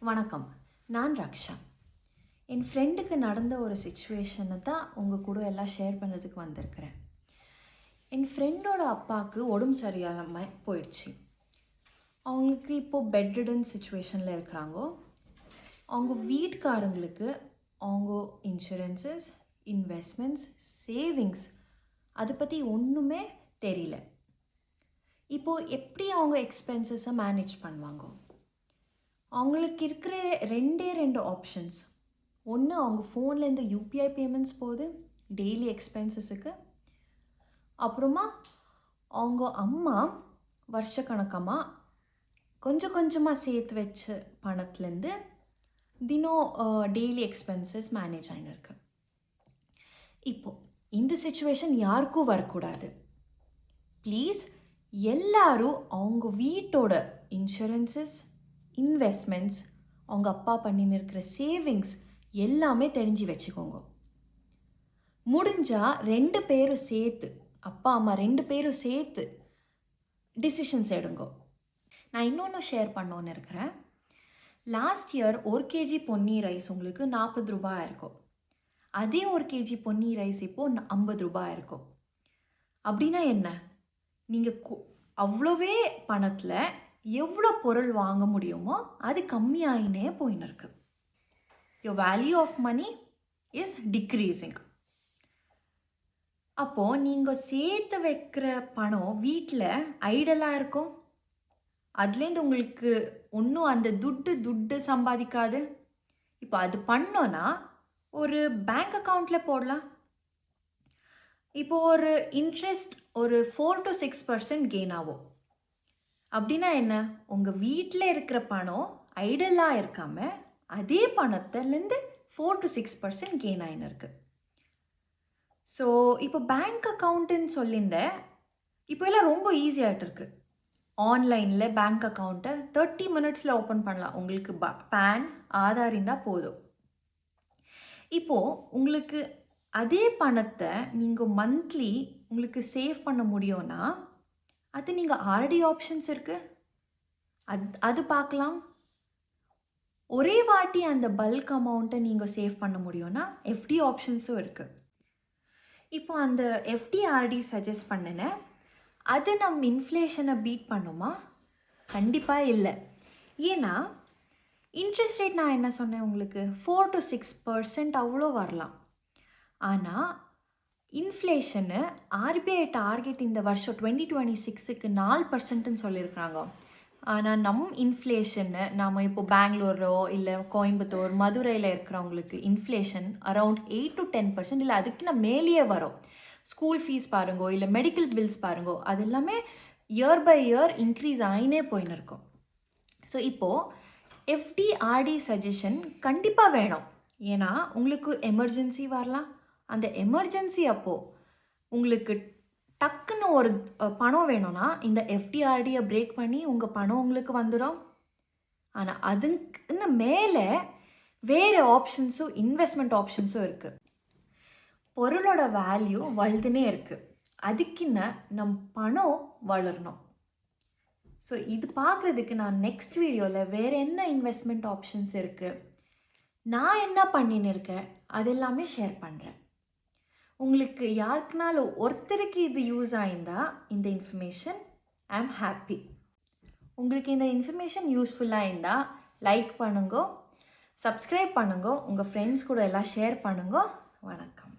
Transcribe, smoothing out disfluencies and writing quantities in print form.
வணக்கம். நான் ரக்ஷா. என் ஃப்ரெண்டுக்கு நடந்த ஒரு சிச்சுவேஷனை தான் உங்கள் கூட எல்லாம் ஷேர் பண்ணுறதுக்கு வந்திருக்கிறேன். என் ஃப்ரெண்டோட அப்பாவுக்கு உடம்பு சரியில்லாமல் போயிடுச்சு. அவங்களுக்கு இப்போது பெட்ரிடன் சிச்சுவேஷனில் இருக்கிறாங்க. அவங்க வீட்டுக்காரங்களுக்கு அவங்க இன்சூரன்ஸஸ், இன்வெஸ்ட்மெண்ட்ஸ், சேவிங்ஸ் அதை பற்றி ஒன்றுமே தெரியல. இப்போது எப்படி அவங்க எக்ஸ்பென்சஸை மேனேஜ் பண்ணுவாங்க? அவங்களுக்கு இருக்கிற ரெண்டு ஆப்ஷன்ஸ். ஒன்று, அவங்க ஃபோன்லேருந்து யூபிஐ பேமெண்ட்ஸ் போகுது டெய்லி எக்ஸ்பென்சஸுக்கு. அப்புறமா அவங்க அம்மா வருஷக்கணக்கமாக கொஞ்சம் கொஞ்சமாக சேர்த்து வச்ச பணத்துலேருந்து தினம் டெய்லி எக்ஸ்பென்சஸ் மேனேஜ் ஆகிருக்கு. இப்போது இந்த சிச்சுவேஷன் யாருக்கும் வரக்கூடாது. ப்ளீஸ் எல்லாரும் அவங்க வீட்டோட இன்சூரன்ஸஸ், இன்வெஸ்ட்மெண்ட்ஸ், அவங்க அப்பா பண்ணின்னு இருக்கிற சேவிங்ஸ் எல்லாமே தெரிஞ்சு வச்சுக்கோங்க. முடிஞ்சால் 2 பேரும் சேர்த்து, அப்பா அம்மா 2 பேரும் சேர்த்து டிசிஷன்ஸ் எடுங்க. நான் இன்னொன்று ஷேர் பண்ணோன்னு இருக்கிறேன். Last year 1 kg Ponni rice உங்களுக்கு 40 ரூபாய் இருக்கும். அதே 1 kg பொன்னி ரைஸ் இப்போது 50 ரூபாய் இருக்கும். அப்படின்னா என்ன? நீங்கள் அவ்வளோவே பணத்தில் எவ்வளோ பொருள் வாங்க முடியுமோ அது கம்மியாகினே போயின்னு இருக்கு. Your value of money is decreasing. அப்போது நீங்கள் சேர்த்து வைக்கிற பணம் வீட்டில் ஐடலாக இருக்கும். அதுலேருந்து உங்களுக்கு ஒன்றும் அந்த துட்டு சம்பாதிக்காது. இப்போ அது பண்ணோன்னா ஒரு பேங்க் அக்கௌண்ட்டில் போடலாம். இப்போது ஒரு இன்ட்ரெஸ்ட் ஒரு 4 to 6% கெயின் ஆகும். அப்படின்னா என்ன? உங்கள் வீட்டில் இருக்கிற பணம் ஐடலாக இருக்காமல் அதே பணத்துலேருந்து 4 to 6% கெயின் ஆகின்னு இருக்குது. ஸோ இப்போ பேங்க் அக்கௌண்ட்டுன்னு சொல்லியிருந்தேன். இப்போ எல்லாம் ரொம்ப ஈஸியாகிட்டு இருக்கு. ஆன்லைனில் பேங்க் அக்கௌண்ட்டை 30 minutesல ஓப்பன் பண்ணலாம். உங்களுக்கு பேன், ஆதார் இருந்தால் போதும். இப்போது உங்களுக்கு அதே பணத்தை நீங்கள் மந்த்லி உங்களுக்கு சேவ் பண்ண முடியும்னா அது நீங்கள் ஆர்டி ஆப்ஷன்ஸ் இருக்குது, அது பார்க்கலாம். ஒரே வாட்டி அந்த பல்க் அமௌண்ட்டை நீங்கள் சேவ் பண்ண முடியும்னா எஃப்டி ஆப்ஷன்ஸும் இருக்குது. இப்போ அந்த எஃப்டி ஆர்டி சஜஸ்ட் பண்ணினேன். அது நம்ம இன்ஃப்ளேஷனை பீட் பண்ணுமா? கண்டிப்பாக இல்லை. ஏன்னா இன்ட்ரெஸ்ட் ரேட் நான் என்ன சொன்னேன் உங்களுக்கு, 4 to 6% அவ்வளோ வரலாம். ஆனால் இன்ஃப்ளேஷனு ஆர்பிஐ டார்கெட் இந்த வருஷம் 2026க்கு 4%ன்னு சொல்லியிருக்காங்க. ஆனால் இன்ஃப்ளேஷன்னு நாம் இப்போ பெங்களூரோ இல்லை கோயம்புத்தூர், மதுரையில் இருக்கிறவங்களுக்கு இன்ஃப்ளேஷன் அரவுண்ட் 8 to 10% இல்லை அதுக்கு நான் மேலேயே வரும். ஸ்கூல் ஃபீஸ் பாருங்கோ இல்லை மெடிக்கல் பில்ஸ் பாருங்கோ, அது எல்லாமே இயர் பை இயர் இன்க்ரீஸ் ஆகினே போயின்னு இருக்கும். ஸோ இப்போது எஃப்டி ஆர்டி சஜஷன் கண்டிப்பாக வேணும். ஏன்னா உங்களுக்கு எமர்ஜென்சி வரலாம். அந்த எமர்ஜென்சி அப்போது உங்களுக்கு டக்குன்னு ஒரு பணம் வேணும்னா இந்த எஃப்டிஆர்டியை பிரேக் பண்ணி உங்கள் பணம் உங்களுக்கு வந்துடும். ஆனால் அதுக்குன்னு மேலே வேறு ஆப்ஷன்ஸும் இன்வெஸ்ட்மெண்ட் ஆப்ஷன்ஸும் இருக்குது. பொருளோட வேல்யூ வளர்ந்துனே இருக்குது. அதுக்குன்னு நம் பணம் வளரணும். ஸோ இது பார்க்குறதுக்கு நான் நெக்ஸ்ட் வீடியோவில் வேறு என்ன இன்வெஸ்ட்மெண்ட் ஆப்ஷன்ஸ் இருக்குது, நான் என்ன பண்ணின்னு இருக்கேன், அது எல்லாமே ஷேர் பண்ணுறேன். உங்களுக்கு யாருக்குனாலும் ஒருத்தருக்கு இது யூஸ் ஆகிருந்தா இந்த இன்ஃபர்மேஷன், ஐ ஆம் ஹாப்பி. உங்களுக்கு இந்த இன்ஃபர்மேஷன் யூஸ்ஃபுல்லாக இருந்தால் லைக் பண்ணுங்க, சப்ஸ்கிரைப் பண்ணுங்க, உங்கள் ஃப்ரெண்ட்ஸ் கூட எல்லாம் ஷேர் பண்ணுங்க. வணக்கம்.